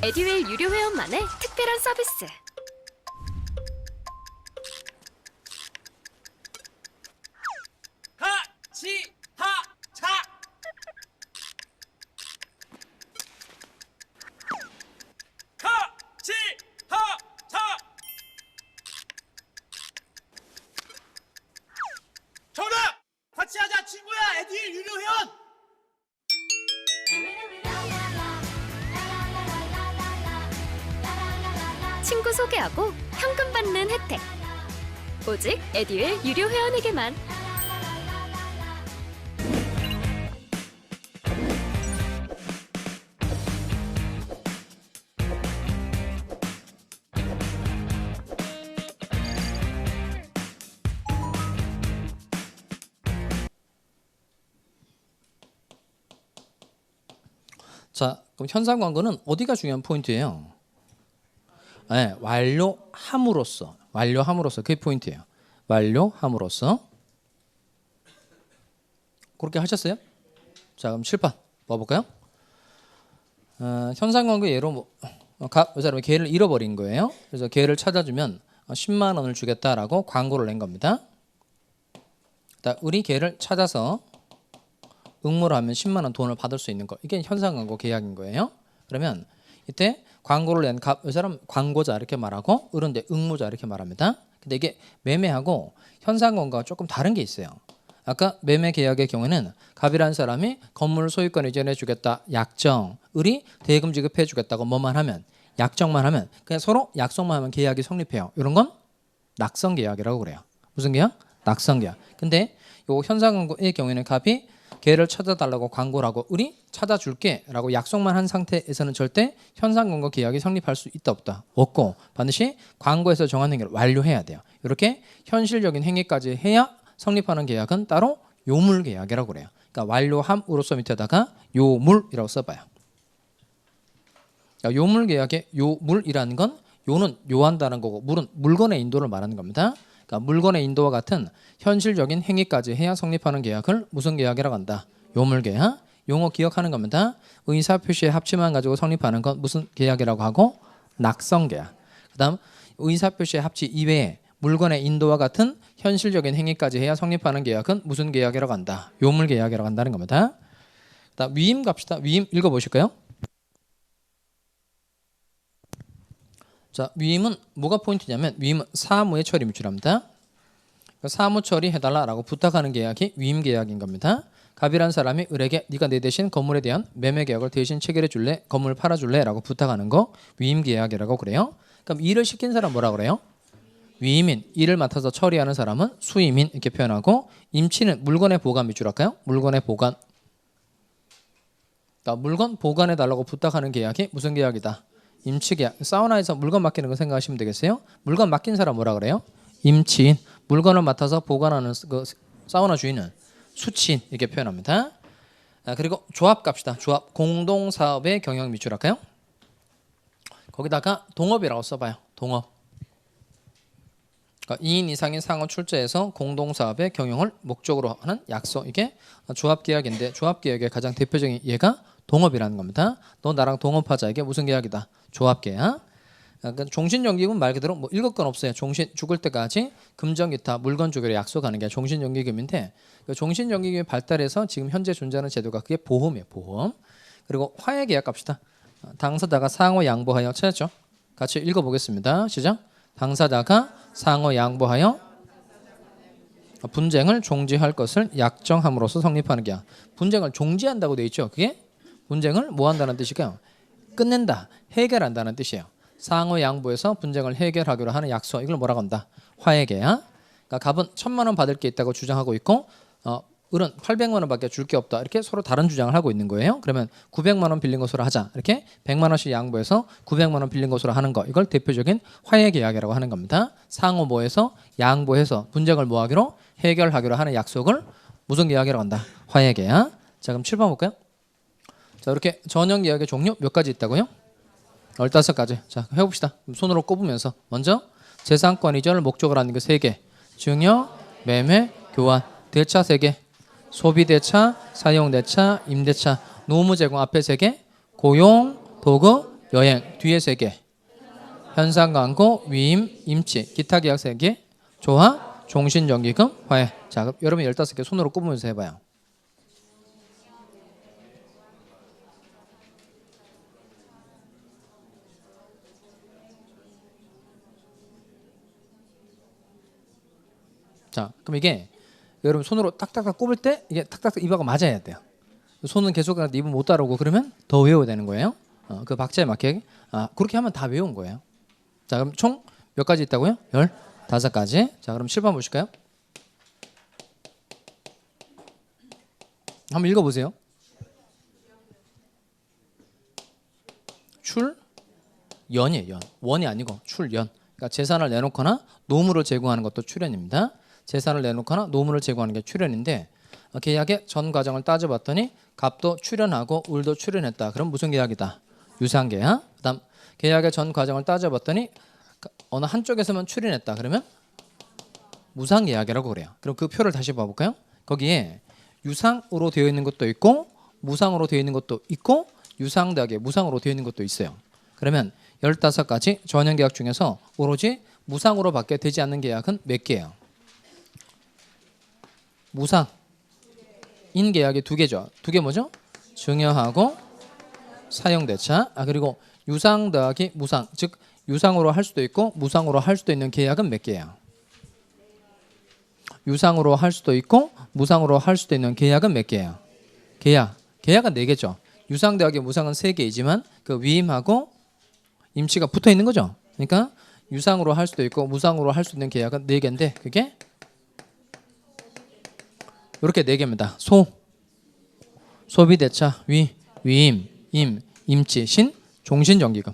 에듀윌 유료 회원만의 특별한 서비스. 하치하차 하치하차 정답! 같이 하자 친구야 에듀윌 유료 회원! 친구 소개하고 현금 받는 혜택. 오직 에듀윌 유료 회원에게만. 자, 그럼 현상 광고는 어디가 중요한 포인트예요? 네, 완료함으로써 그게 포인트예요. 완료함으로써. 그렇게 하셨어요? 자, 그럼 7번 봐볼까요? 현상 광고 예로 이 사람이 개를 잃어버린 거예요. 그래서 개를 찾아주면 10만 원을 주겠다라고 광고를 낸 겁니다. 우리 개를 찾아서 응모를 하면 10만 원 돈을 받을 수 있는 거. 이게 현상 광고 계약인 거예요. 그러면 이때 광고를 낸 이 사람 광고자 이렇게 말하고 을은 응모자 이렇게 말합니다. 근데 이게 매매하고 현상 광고가 조금 다른 게 있어요. 아까 매매 계약의 경우에는 갑이라는 사람이 건물 소유권 이전해 주겠다 약정, 을이 대금 지급해 주겠다고 뭐만 하면 약정만 하면 그냥 서로 약속만 하면 계약이 성립해요. 이런 건 낙성 계약이라고 그래요. 무슨 계약? 낙성 계약. 근데 요 현상 광고의 경우에는 갑이 개를 찾아달라고 광고를 하고 을이 찾아줄게 라고 약속만 한 상태에서는 절대 현상 광고 계약이 성립할 수 있다 없다? 없고 반드시 광고에서 정한 행위를 완료해야 돼요. 이렇게 현실적인 행위까지 해야 성립하는 계약은 따로 요물 계약이라고 그래요. 그러니까 완료함으로써 밑에다가 요물이라고 써봐요. 그러니까 요물 계약의 요물이라는 건 요는 요한다는 거고 물은 물건의 인도를 말하는 겁니다. 그러니까 물건의 인도와 같은 현실적인 행위까지 해야 성립하는 계약을 무슨 계약이라고 한다? 요물계약. 용어 기억하는 겁니다. 의사표시의 합치만 가지고 성립하는 건 무슨 계약이라고 하고? 낙성계약. 그 다음 의사표시의 합치 이외에 물건의 인도와 같은 현실적인 행위까지 해야 성립하는 계약은 무슨 계약이라고 한다? 요물계약이라고 한다는 겁니다. 그 다음 위임 갑시다. 위임 읽어보실까요? 자, 위임은 뭐가 포인트냐면 위임은 사무의 처리 묻출합니다. 사무 처리해달라라고 부탁하는 계약이 위임 계약인 겁니다. 갑이라는 사람이 을에게 네가 내 대신 건물에 대한 매매 계약을 대신 체결해 줄래? 건물 팔아줄래? 라고 부탁하는 거 위임 계약이라고 그래요. 그럼 일을 시킨 사람 뭐라 그래요? 위임인. 일을 맡아서 처리하는 사람은 수임인 이렇게 표현하고 임치는 물건의 보관 밑줄 할까요? 물건의 보관. 그러니까 물건 보관해달라고 부탁하는 계약이 무슨 계약이다? 임치계약. 사우나에서 물건 맡기는 거 생각하시면 되겠어요? 물건 맡긴 사람 뭐라 그래요? 임치인. 물건을 맡아서 보관하는 그 사우나 주인은 수치인 이렇게 표현합니다. 그리고 조합 갑시다. 조합. 공동사업의 경영 밑줄할까요? 거기다가 동업이라고 써봐요. 동업. 그러니까 2인 이상인 상호 출제해서 공동사업의 경영을 목적으로 하는 약속. 이게 조합계약인데 조합계약의 가장 대표적인 예가 동업이라는 겁니다. 너 나랑 동업하자. 이게 무슨 계약이다? 조합계약. 그러니까 종신연기금은 말 그대로 뭐 읽을 건 없어요. 종신 죽을 때까지 금전기타 물건 주기로 약속하는 게 종신연기금인데 그 종신연기금이 발달해서 지금 현재 존재하는 제도가 그게 보험이에요. 보험. 그리고 화해계약 갑시다. 당사자가 상호 양보하여 찾았죠? 같이 읽어보겠습니다. 시작. 당사자가 상호 양보하여 분쟁을 종지할 것을 약정함으로써 성립하는 계약. 분쟁을 종지한다고 돼 있죠. 그게 분쟁을 뭐 한다는 뜻이고요. 끝낸다, 해결한다는 뜻이에요. 상호 양보해서 분쟁을 해결하기로 하는 약속. 이걸 뭐라고 한다? 화해계약. 그러니까 갑은 1,000만 원 받을 게 있다고 주장하고 있고 을은 800만 원밖에 줄 게 없다. 이렇게 서로 다른 주장을 하고 있는 거예요. 그러면 900만 원 빌린 것으로 하자. 이렇게 100만 원씩 양보해서 900만 원 빌린 것으로 하는 거. 이걸 대표적인 화해계약이라고 하는 겁니다. 상호 뭐해서 양보해서 분쟁을 뭐 하기로? 해결하기로 하는 약속을 무슨 계약이라고 한다? 화해계약. 자, 그럼 7번 볼까요? 자, 이렇게 전형계약의 종류 몇 가지 있다고요? 15가지. 자, 해봅시다. 손으로 꼽으면서 먼저 재산권 이전을 목적으로 하는 게 3개. 증여, 매매, 교환. 대차 3개. 소비대차, 사용대차, 임대차. 노무 제공 앞에 3개. 고용, 도급, 여행 뒤에 3개. 현상 광고, 위임, 임치, 기타 계약 3개. 조화, 종신정기금, 화해. 자, 그럼 여러분 15개 손으로 꼽으면서 해봐요. 자, 그럼 이게 여러분 손으로 딱딱딱 꼽을 때 이게 탁탁탁 입하고 맞아야 돼요. 손은 계속 입은 못 따라오고 그러면 더 외워야 되는 거예요. 그 박자에 맞게. 그렇게 하면 다 외운 거예요. 자, 그럼 총 몇 가지 있다고요? 15가지. 자, 그럼 칠판 보실까요? 한번 읽어보세요. 출연이에요. 연. 원이 아니고 출연. 그러니까 재산을 내놓거나 노무를 제공하는 것도 출연입니다. 재산을 내놓거나 노무를 제공하는 게 출연인데 계약의 전 과정을 따져봤더니 갑도 출연하고 을도 출연했다. 그럼 무슨 계약이다? 유상계약. 그다음 계약의 전 과정을 따져봤더니 어느 한쪽에서만 출연했다. 그러면 무상계약이라고 그래요. 그럼 그 표를 다시 봐볼까요? 거기에 유상으로 되어 있는 것도 있고 무상으로 되어 있는 것도 있고 유상 더하기 무상으로 되어 있는 것도 있어요. 그러면 15가지 전형계약 중에서 오로지 무상으로 밖에 되지 않는 계약은 몇 개예요? 무상인 계약이 2개죠. 2개 뭐죠? 증여하고 사용대차. 그리고 유상 더하기 무상, 즉 유상으로 할 수도 있고 무상으로 할 수도 있는 계약은 몇 개예요? 유상으로 할 수도 있고 무상으로 할 수도 있는 계약은 몇 개예요? 계약은 4개죠. 유상 더하기 무상은 3개이지만 그 위임하고 임치가 붙어 있는 거죠. 그러니까 유상으로 할 수도 있고 무상으로 할 수 있는 계약은 4개인데 그게 이렇게 4개입니다. 소비대차, 위임, 임치, 종신정기금.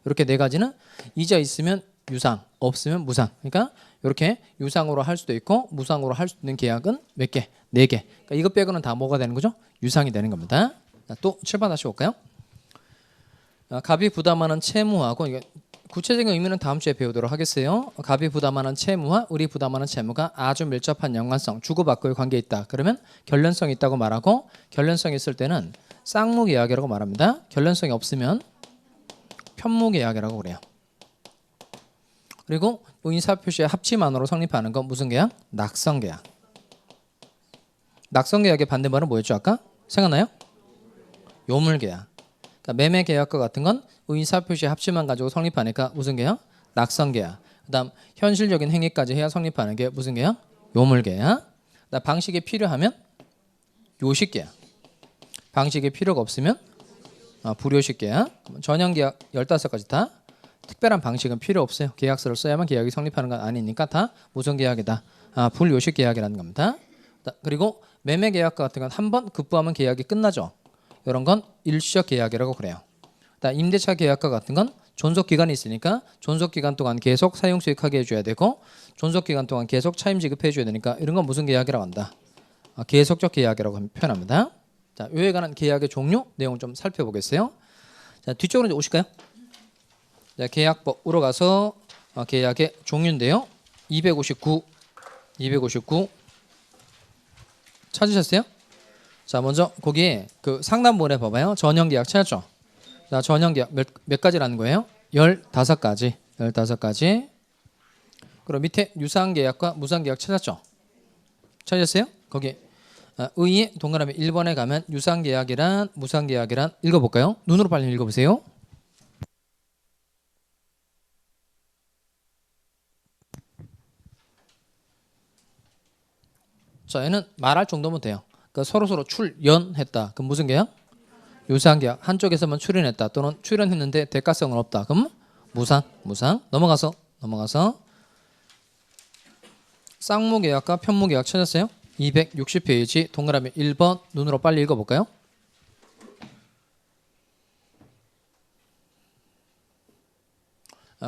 이렇게 4가지는 이자 있으면 유상, 없으면 무상. 그러니까 이렇게 유상으로 할 수도 있고 무상으로 할 수 있는 계약은 몇 개? 4개. 그러니까 이것 빼고는 다 뭐가 되는 거죠? 유상이 되는 겁니다. 자, 또 칠판 다시 볼까요? 갑이 부담하는 채무하고 이게 구체적인 의미는 다음 주에 배우도록 하겠어요. 갑이 부담하는 채무와 을이 부담하는 채무가 아주 밀접한 연관성, 주고받고의 관계에 있다. 그러면 결련성이 있다고 말하고 결련성이 있을 때는 쌍무계약이라고 말합니다. 결련성이 없으면 편무계약이라고 그래요. 그리고 의사표시의 합치만으로 성립하는 건 무슨 계약? 낙성계약. 낙성계약의 반대말은 뭐였죠 아까? 생각나요? 요물계약. 그러니까 매매계약과 같은 건 의사표시의 합치만 가지고 성립하니까 무슨 계약? 낙성계약. 그 다음 현실적인 행위까지 해야 성립하는 게 무슨 계약? 요물계약. 그다음 방식이 필요하면 요식계약. 방식이 필요가 없으면 불요식계약. 전형계약 15가지 다 특별한 방식은 필요 없어요. 계약서를 써야만 계약이 성립하는 건 아니니까 다 무슨 계약이다? 불요식계약이라는 겁니다. 그리고 매매계약과 같은 건 한 번 급부하면 계약이 끝나죠. 이런 건 일시적 계약이라고 그래요. 임대차 계약과 같은 건 존속기간이 있으니까 존속기간 동안 계속 사용수익하게 해줘야 되고 존속기간 동안 계속 차임 지급해줘야 되니까 이런 건 무슨 계약이라고 한다? 계속적 계약이라고 표현합니다. 자, 요에 관한 계약의 종류 내용을 좀 살펴보겠어요. 자, 뒤쪽으로 이제 오실까요? 자, 계약법으로 가서 계약의 종류인데요. 259 찾으셨어요? 자, 먼저 거기에 그 상단부에 봐봐요. 전형계약 찾았죠? 자, 전형계약 몇 가지라는 거예요? 15가지. 그리고 밑에 유상계약과 무상계약 찾았죠? 찾으셨어요? 거기 의의 동그라미 1번에 가면 유상계약이란 무상계약이란 읽어볼까요? 눈으로 빨리 읽어보세요. 자, 얘는 말할 정도면 돼요. 그러니까 서로 출연했다. 그럼 무슨 계약? 유상계약. 한쪽에서만 출연했다. 또는 출연했는데 대가성은 없다. 그럼 무상. 넘어가서 쌍무계약과 편무계약 찾았어요? 260페이지 동그라미 1번 눈으로 빨리 읽어볼까요?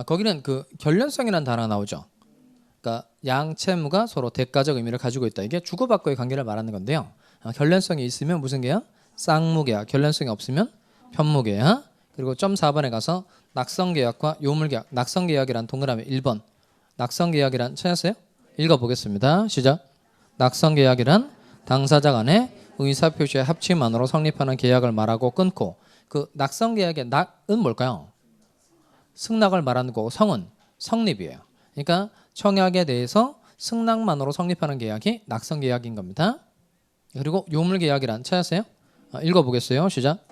거기는 그 결련성이라는 단어가 나오죠. 그러니까 양채무가 서로 대가적 의미를 가지고 있다. 이게 주고받고의 관계를 말하는 건데요. 결련성이 있으면 무슨 계약? 쌍무계약. 결련성이 없으면 편무계약. 그리고 점 4번에 가서 낙성계약과 요물계약. 낙성계약이란 동그라미 1번. 낙성계약이란 찾았어요? 읽어보겠습니다. 시작. 낙성계약이란 당사자 간의 의사표시의 합치만으로 성립하는 계약을 말하고 끊고 그 낙성 계약의 낙은 뭘까요? 승낙을 말하는 거고 성은 성립이에요. 그러니까 청약에 대해서 승낙만으로 성립하는 계약이 낙성 계약인 겁니다. 그리고 요물 계약이란 찾았어요? 읽어보겠어요. 시작.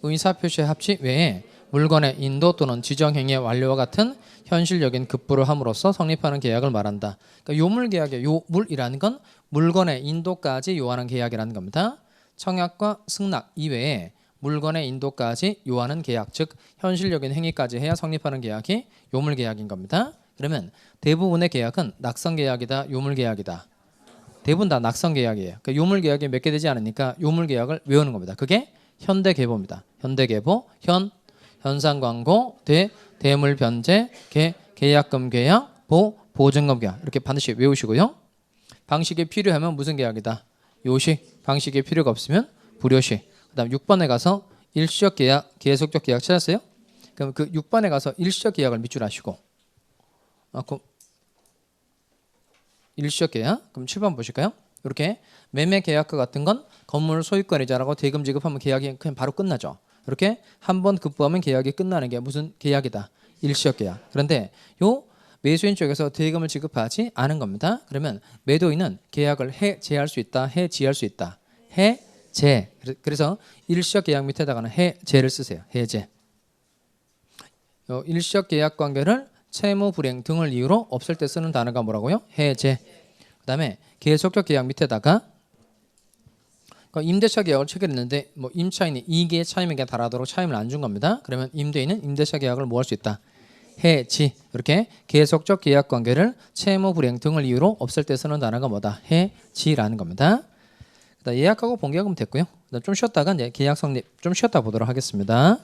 의사표시의 합치 외에 물건의 인도 또는 지정행위의 완료와 같은 현실적인 급부를 함으로써 성립하는 계약을 말한다. 그러니까 요물 계약의 요물이라는 건 물건의 인도까지 요하는 계약이라는 겁니다. 청약과 승낙 이외에 물건의 인도까지 요하는 계약, 즉 현실적인 행위까지 해야 성립하는 계약이 요물 계약인 겁니다. 그러면 대부분의 계약은 낙성 계약이다, 요물 계약이다. 대부분 다 낙성 계약이에요. 그러니까 요물 계약이 몇 개 되지 않으니까 요물 계약을 외우는 겁니다. 그게 현대계보입니다. 현대계보, 현상광고, 대물 변제, 계약금 계약, 보증금 계약 이렇게 반드시 외우시고요. 방식이 필요하면 무슨 계약이다? 요식. 방식이 필요가 없으면 불요식. 그다음 6번에 가서 일시적 계약, 계속적 계약 찾았어요? 그럼 그 6번에 가서 일시적 계약을 밑줄 하시고 일시적 계약. 그럼 7번 보실까요? 이렇게 매매 계약과 같은 건 건물 소유권이자라고 대금 지급하면 계약이 그냥 바로 끝나죠. 이렇게 한 번 급부하면 계약이 끝나는 게 무슨 계약이다? 일시적 계약. 그런데 요 매수인 쪽에서 대금을 지급하지 않은 겁니다. 그러면 매도인은 계약을 해제할 수 있다, 해지할 수 있다. 해제. 그래서 일시적 계약 밑에다가는 해제를 쓰세요. 해제. 일시적 계약 관계를 채무 불이행 등을 이유로 없앨 때 쓰는 단어가 뭐라고요? 해제. 그다음에 계속적 계약 밑에다가 임대차 계약을 체결했는데 뭐 임차인이 이익의 차임에게 달하도록 차임을 안 준 겁니다. 그러면 임대인은 임대차 계약을 뭐 할 수 있다? 해지. 이렇게 계속적 계약 관계를 채무 불이행 등을 이유로 없앨 때 쓰는 단어가 뭐다? 해지라는 겁니다. 예약하고 본계약은 됐고요. 좀 쉬었다가 이제 계약 성립 좀 쉬었다 보도록 하겠습니다.